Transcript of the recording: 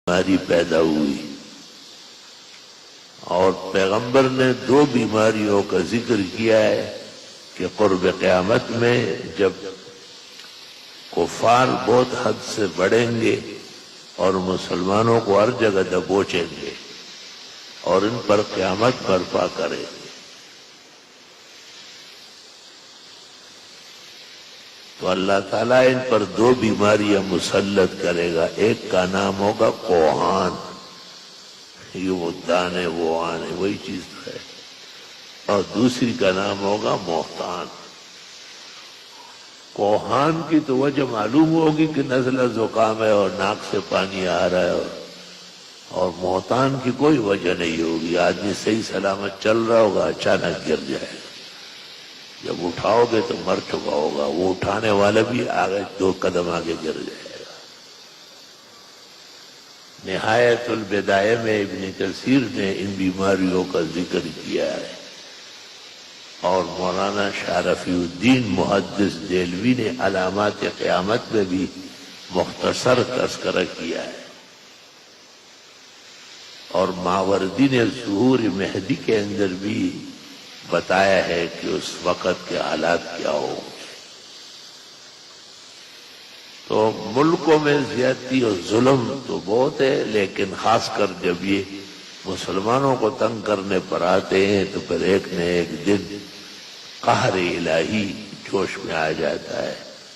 بیماری پیدا ہوئی، اور پیغمبر نے دو بیماریوں کا ذکر کیا ہے کہ قرب قیامت میں جب کفار بہت حد سے بڑھیں گے اور مسلمانوں کو ہر جگہ دبوچیں گے اور ان پر قیامت برپا کریں گے، تو اللہ تعالیٰ ان پر دو بیماریاں مسلط کرے گا۔ ایک کا نام ہوگا کوہان، یہ وہ دانے وہ آنے وہی چیز ہے، اور دوسری کا نام ہوگا محتان۔ کوہان کی تو وجہ معلوم ہوگی کہ نزلہ زکام ہے اور ناک سے پانی آ رہا ہے، اور محتان کی کوئی وجہ نہیں ہوگی، آدمی صحیح سلامت چل رہا ہوگا، اچانک گر جائے گا، جب اٹھاؤ گے تو مر چکا ہوگا، وہ اٹھانے والا بھی آگے دو قدم آگے گر جائے گا۔ نہایت البدایہ میں ابن کثیر نے ان بیماریوں کا ذکر کیا ہے، اور مولانا شاہ رفیع الدین محدث دہلوی نے علامات قیامت میں بھی مختصر تذکرہ کیا ہے، اور ماوردی نے ظہور مہدی کے اندر بھی بتایا ہے کہ اس وقت کے حالات کیا ہوں گے۔ تو ملکوں میں زیادتی اور ظلم تو بہت ہے، لیکن خاص کر جب یہ مسلمانوں کو تنگ کرنے پر آتے ہیں تو پھر ایک نہ ایک دن قہر الہی جوش میں آ جاتا ہے۔